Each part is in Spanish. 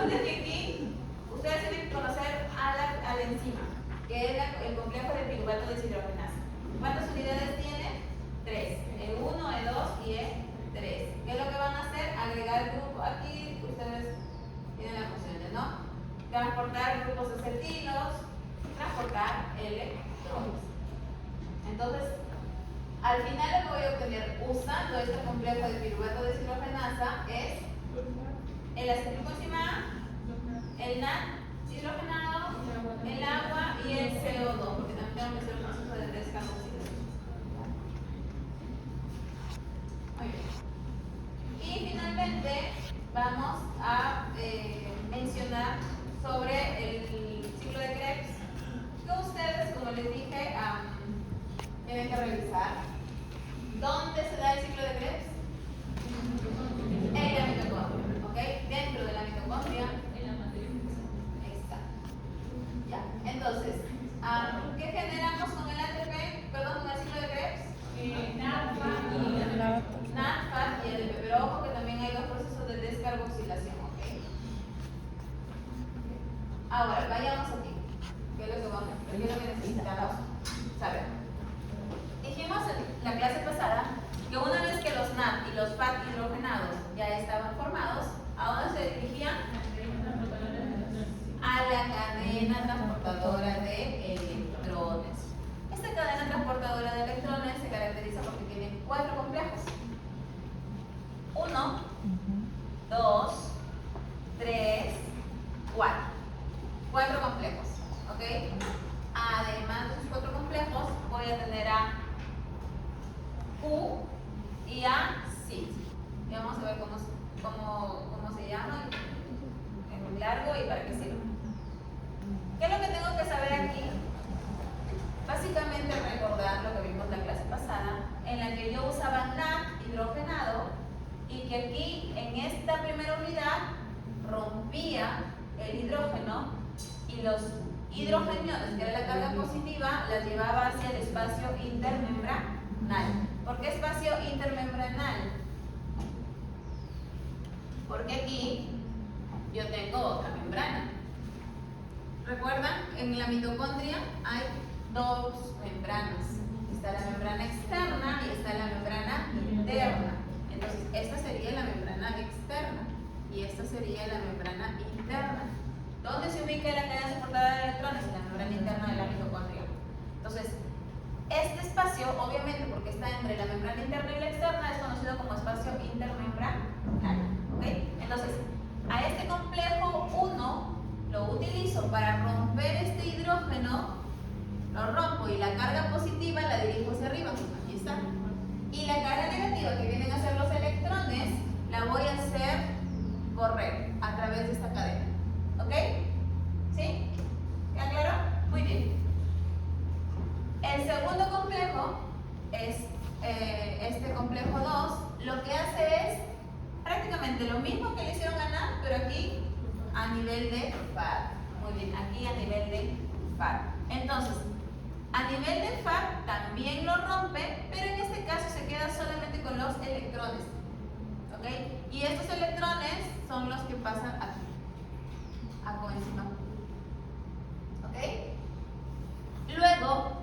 Recuerden que aquí ustedes tienen que conocer a la enzima, que es el complejo de piruvato deshidrogenasa. ¿Cuántas unidades tiene? 3. E1, E2 y E3. ¿Qué es lo que van a hacer? Agregar el grupo. Aquí ustedes tienen las funciones, ¿no? Transportar grupos acetilos, transportar electrones. Entonces, al final lo que voy a obtener usando este complejo de piruvato deshidrogenasa es el acetilcoenzima A, el NAD hidrogenado, el agua y el CO2, porque también tengo que hacer un proceso de descarboxilación. Muy bien. Y finalmente vamos a mencionar sobre el ciclo de Krebs, que ustedes, como les dije, tienen que revisar. ¿Dónde se da el ciclo de Krebs? En la mitocondria, ¿ok? Dentro de la mitocondria. En la materia. Exacto. Ya, entonces, ¿qué generamos con el ATP? Perdón, con el ciclo de Krebs. NADPA y ADP, pero ojo que también hay dos procesos de descarboxilación, ¿ok? Ahora, vayamos aquí. ¿Qué es lo que necesitamos saber? Dijimos en la clase pasada que una vez que los NAD y los FAT hidrogenados ya estaban formados, ¿a dónde se dirigían? A la cadena transportadora de electrones. Esta cadena transportadora de electrones se caracteriza porque tiene 4 complejos. 1, 2, 3, 4. 4 complejos, ¿ok? Además de esos 4 complejos, voy a tener a Q y a CIT. Y vamos a ver cómo se llama en largo y para qué sirve. ¿Qué es lo que tengo que saber aquí? Básicamente recordar lo que vimos la clase pasada, en la que yo usaba NAD hidrogenado y que aquí en esta primera unidad rompía el hidrógeno y los hidrogeniones, que era la carga positiva, las llevaba hacia el espacio intermembranal. ¿Por qué espacio intermembranal? Porque aquí yo tengo otra membrana. ¿Recuerdan? En la mitocondria hay 2 membranas. Está la membrana externa y está la membrana interna. Entonces, esta sería la membrana externa y esta sería la membrana interna. ¿Dónde se ubica la cadena transportadora de electrones? En la membrana interna de la mitocondria. Entonces, este espacio, obviamente, porque está entre la membrana interna y la externa, es conocido como espacio intermembranal. ¿Ok? Entonces, a este complejo 1 lo utilizo para romper este hidrógeno, lo rompo y la carga positiva la dirijo hacia arriba. Aquí está. Y la carga negativa que vienen a ser los electrones, la voy a hacer correr a través de esta cadena. ¿Ok? ¿Sí? ¿Queda claro? Muy bien. El segundo complejo es este complejo 2. Lo que hace es prácticamente lo mismo que le hicieron a NAD, pero aquí a nivel de FAT. Muy bien, aquí a nivel de FAT. Entonces, a nivel de FAT también lo rompe, pero en este caso se queda solamente con los electrones. ¿Ok? Y estos electrones son los que pasan aquí, a coenzima. ¿Ok? Luego,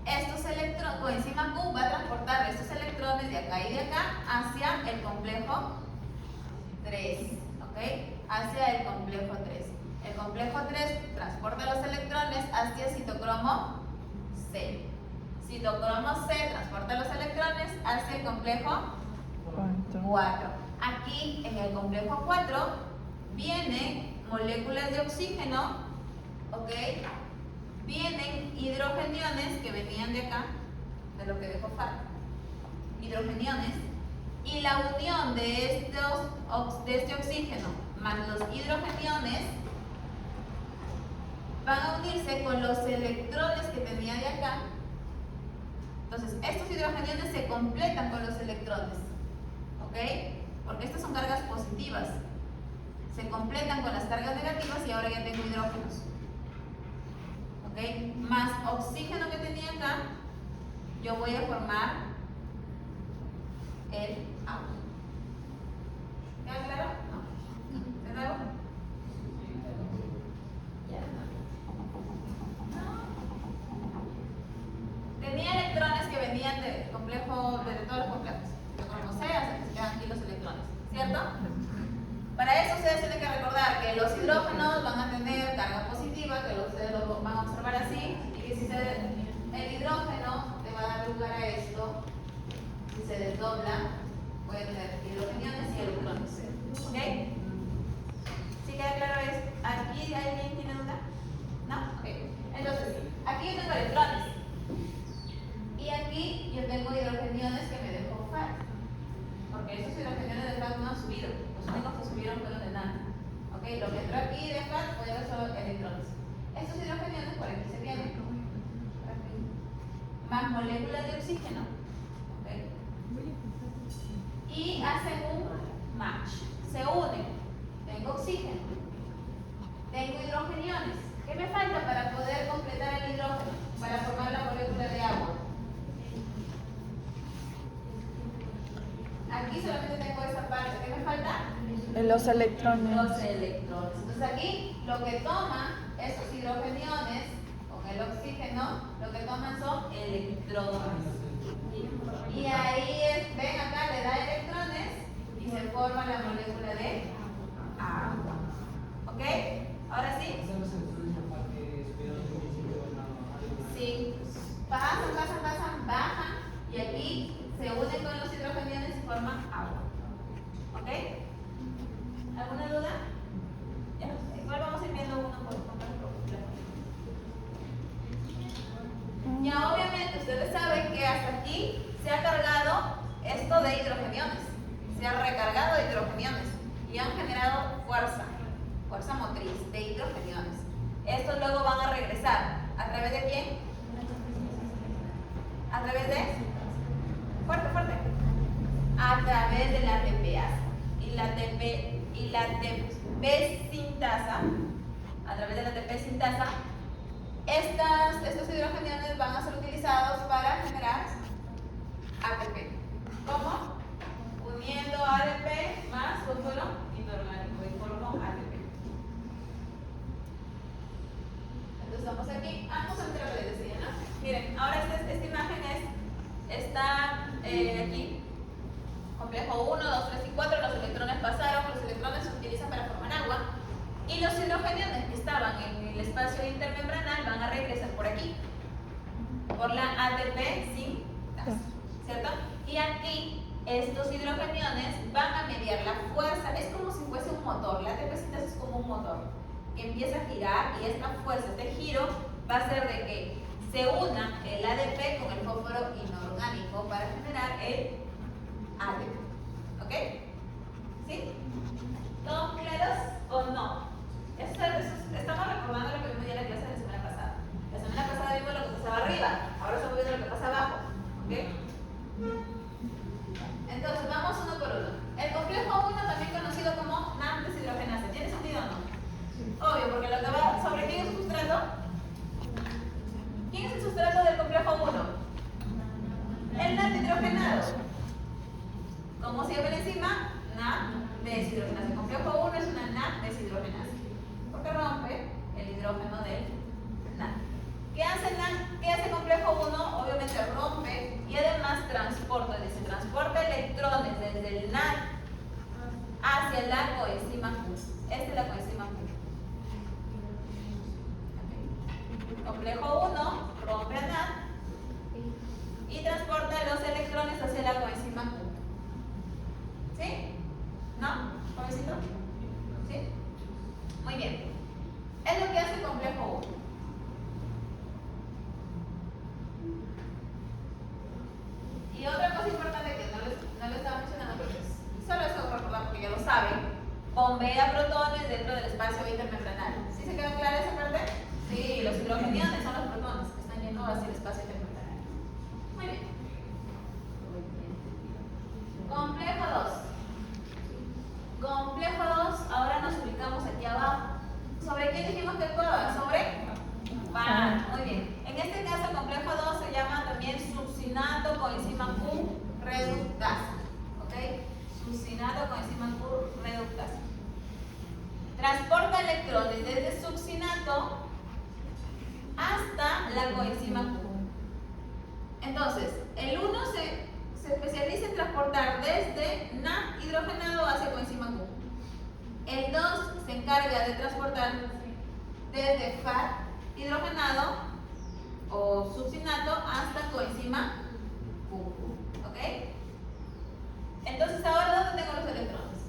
estos electrones, coenzima Q va a transportar estos electrones de acá y de acá hacia el complejo 3. ¿Ok? Hacia el complejo 3. El complejo 3 transporta los electrones hacia citocromo C. Citocromo C transporta los electrones hacia el complejo 4. Aquí en el complejo 4 vienen moléculas de oxígeno, ¿ok? Vienen hidrogeniones que venían de acá, de lo que dejó FAT, hidrogeniones, y la unión de este oxígeno más los hidrogeniones van a unirse con los electrones que tenía de acá. Entonces, estos hidrogeniones se completan con los electrones, ¿ok? Porque estas son cargas positivas. Se completan con las cargas negativas y ahora ya tengo hidrógenos. ¿Ok? Más oxígeno que tenía acá, yo voy a formar el agua. ¿Queda claro? No. ¿De nuevo? ¿cierto? Para eso ustedes tienen que recordar que los hidrógenos van a tener carga positiva, que ustedes lo van a observar así, y que si el hidrógeno te va a dar lugar a esto, si se desdobla, puede tener hidrogeniones y electrones. ¿Ok? ¿Sí queda claro esto? ¿Aquí alguien tiene duda? ¿No? Ok. Entonces, aquí yo tengo electrones. Y aquí yo tengo hidrogeniones que me dejó FAT. Porque esos hidrogeniones de FAT no han subido. Los únicos que subieron fueron de nada. ¿Ok? Lo que entró aquí de FAT fueron solo electrones. Estos hidrogeniones por aquí se vienen. Por aquí. Más moléculas de oxígeno. ¿Ok? Y hacen un match. Se unen. Tengo oxígeno. Tengo hidrogeniones. ¿Qué me falta para poder completar el hidrógeno? Para formar la molécula de agua. Aquí solamente tengo esta parte. ¿Qué me falta? Los electrones. Los electrones. Entonces aquí lo que toman esos hidrogeniones con el oxígeno, lo que toman son electrones. Y ahí es, ven acá, le da electrones y se forma la molécula de agua. ¿Ok? Ahora sí. Sí. Bajan. Y aquí se unen con los hidrogeniones y forman agua. ¿Ok? ¿Alguna duda? Igual vamos a ir viendo uno por uno. Ya obviamente ustedes saben que hasta aquí se ha cargado esto de hidrogeniones. Se ha recargado de hidrogeniones y han generado fuerza motriz de hidrogeniones. Estos luego van a regresar. ¿A través de quién? ¿A través de? Fuerte. A través de la ATPasa. Y la ATP sintasa, a través de la ATP sintasa, estos hidrogeniones van a ser utilizados para generar ATP. ¿Cómo? Uniendo ADP más fósforo inorgánico y formo ATP. Entonces estamos aquí. Vamos a ver lo que les decía, ¿no? Miren, ahora esta imagen está aquí. Complejo 1, 2, 3 y 4, los electrones pasaron, los electrones se utilizan para formar agua y los hidrogeniones que estaban en el espacio intermembranal van a regresar por aquí, por la ATP sintasa, ¿cierto? Y aquí estos hidrogeniones van a mediar la fuerza, es como si fuese un motor, la ATP sintasa es como un motor que empieza a girar y esta fuerza, este giro va a ser de que se una el ADP con el fósforo inorgánico para generar el ADP. ¿Ok? ¿Sí? ¿Todos claros o no? Estamos recordando lo que vimos ya en la clase de la semana pasada. La semana pasada vimos lo que pasaba arriba, ahora estamos viendo lo que pasa abajo. ¿Ok? Entonces, vamos uno por uno. El complejo 1, también conocido como NAD deshidrogenasa. ¿Tiene sentido o no? Obvio, porque lo que va sobre quién es el sustrato. ¿Quién es el sustrato del complejo 1? El NAD hidrogenado. ¿Cómo se llama la enzima? NAD deshidrogenasa. El complejo 1 es una NAD deshidrogenasa. Porque rompe el hidrógeno del NAD. ¿Qué hace el complejo 1? Obviamente rompe y además transporta electrones desde el NAD hacia la coenzima Q. Esta es la coenzima Q. Complejo 1 rompe a NAD y transporta los electrones hacia la coenzima Q. ¿Sí? ¿No? ¿Jovencito? ¿Sí? Muy bien. Es lo que hace el complejo 1. Y otra cosa importante que no les estaba mencionando, pero solo eso recordar porque ya lo saben, bombea protones dentro del espacio intermembranal. ¿Sí se quedó clara esa parte? Sí, los hidrogeniones son los protones que están yendo hacia el espacio intermembranal. Muy bien. Complejo 2. Complejo 2, ahora nos ubicamos aquí abajo. ¿Sobre qué dijimos que actuaba? Sobre PAN. Muy bien. En este caso, el complejo 2 se llama también succinato coenzima Q reductasa. ¿Ok? Succinato coenzima Q reductasa. Transporta electrones desde succinato hasta la coenzima Q. Entonces, el 1 se especializa en transportar desde NAD hidrogenado hacia El 2 se encarga de transportar desde FAT hidrogenado o succinato hasta coenzima Q. ¿Ok? Entonces, ahora, ¿dónde tengo los electrones?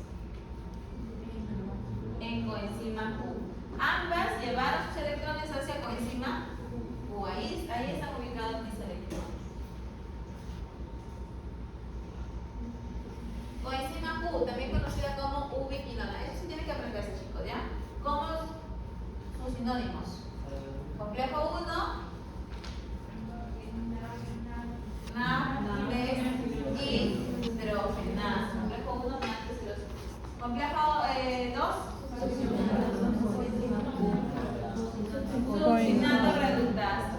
En coenzima Q. Ambas llevaron sus electrones hacia coenzima Q. Ahí están ubicados mis electrones. Coenzima Q, también conocida como ubiquinona. Eso sí tiene que aprenderse, chicos, ¿ya? ¿Cómo sus sinónimos? Complejo 1, hidrogenasa. Complejo 1, complejo 2, succinato reductasa.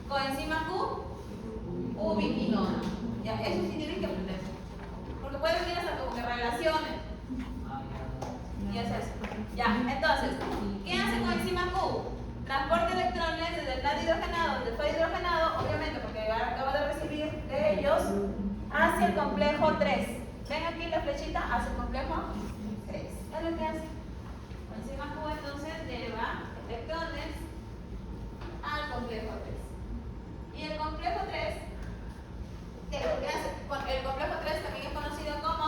Coenzima Q, ubiquinona. Ya, eso sí tienen que aprender. Porque pueden venir hasta como que relaciones. Y es eso. Ya, entonces, ¿qué hace coenzima Q? Transporta electrones desde el lado hidrogenado, donde está hidrogenado, obviamente, porque acabo de recibir de ellos, hacia el complejo 3. Ven aquí la flechita, hacia el complejo 3. Es lo que hace. Coenzima Q entonces lleva electrones al complejo 3. Y el complejo 3, ¿qué es lo que hace? El complejo 3 también es conocido como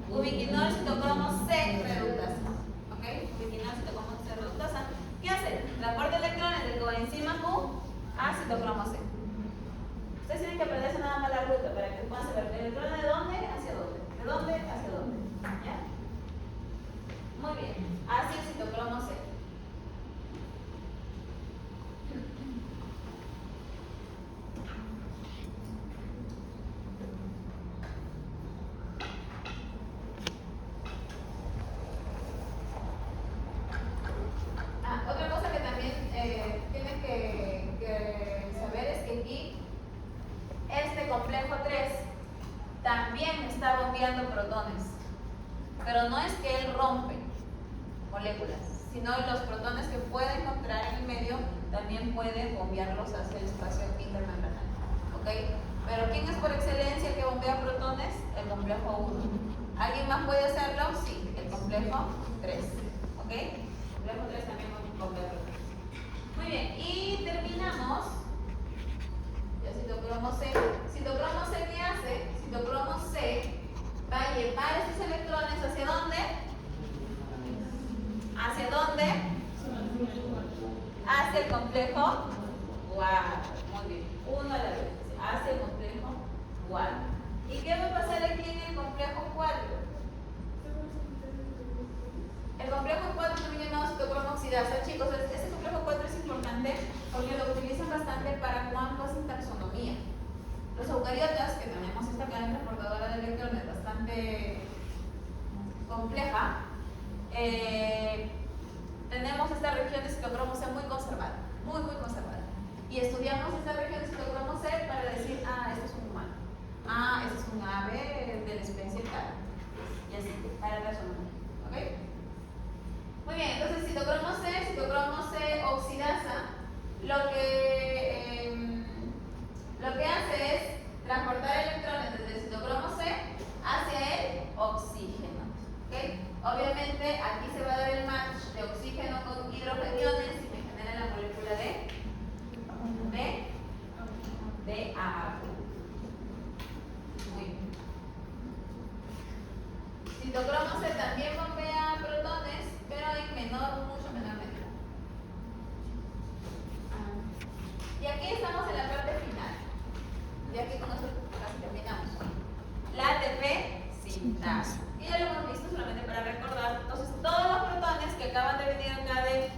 ubiquinol citocromo C reductasa. ¿Ok? Ubiquinol citocromo C reductasa. ¿Qué hace? Transporta electrones del coenzima Q a citocromo C. Ustedes tienen que aprenderse nada más la ruta para que puedan saber el electrón de dónde hacia dónde. ¿De dónde hacia dónde? ¿Ya? Muy bien. Hacia el citocromo C. Otra cosa que también tienen que saber es que aquí este complejo 3 también está bombeando protones, pero no es que él rompe moléculas, sino los protones que puede encontrar en el medio también puede bombearlos hacia el espacio intermembranal. ¿Ok? Pero ¿quién es por excelencia el que bombea protones? El complejo 1. ¿Alguien más puede hacerlo? Sí, el complejo 3. ¿Ok? El complejo 3 también bombea protones. Muy bien, y terminamos. Ya citocromo C. Citocromo C, ¿qué hace? Citocromo C va a llevar esos electrones ¿hacia dónde? ¿Hacia dónde? Hacia el complejo 4. Muy bien, uno a la vez. Hacia el complejo 4. ¿Y qué va a pasar aquí en el complejo 4? El complejo 4 también llamado citocromo oxidasa. Chicos, este complejo 4 es importante porque lo utilizan bastante para cuando hacen taxonomía. Los eucariotas, que tenemos esta cadena transportadora de electrones bastante compleja, tenemos esta región de citocromo C muy conservada, muy conservada. Y estudiamos esta región de citocromo C para decir, este es un humano, este es un ave de la especie tal. Y así, para la taxonomía. ¿Ok? Muy bien, entonces citocromo C oxidasa, lo que hace es transportar electrones desde el citocromo C hacia el oxígeno. ¿Okay? Obviamente aquí se va a dar el match de oxígeno con hidrogeniones y me genera la molécula de agua. Muy bien. Citocromo C también bombea protones, pero en mucho menor medida. Y aquí estamos en la parte final. Y aquí con esto casi terminamos. La ATP sintasa. Y ya lo hemos visto solamente para recordar. Entonces, todos los protones que acaban de venir acá de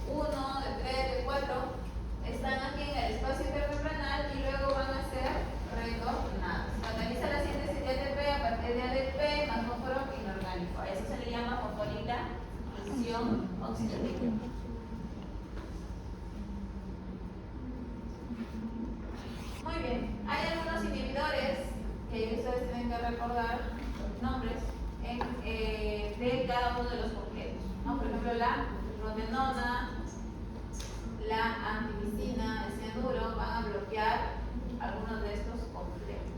1, de 3, de 4, están aquí en el espacio intermembranal y luego van a ser retornados. Se analiza la síntesis de ATP a partir de ADP más fósforo inorgánico. A eso se le llama fosforilación oxidativa. Muy bien, hay algunos inhibidores que ustedes tienen que recordar los nombres de cada uno de los complejos, ¿no? Por ejemplo, la rotenona, la antimicina, el cianuro van a bloquear algunos de estos complejos.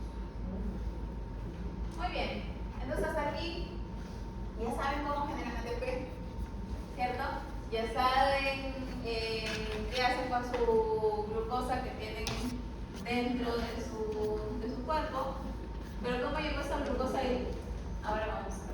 Muy bien, entonces hasta aquí a su glucosa que tienen dentro de su cuerpo. Pero ¿cómo llegó esta glucosa ahí? Ahora vamos a ver.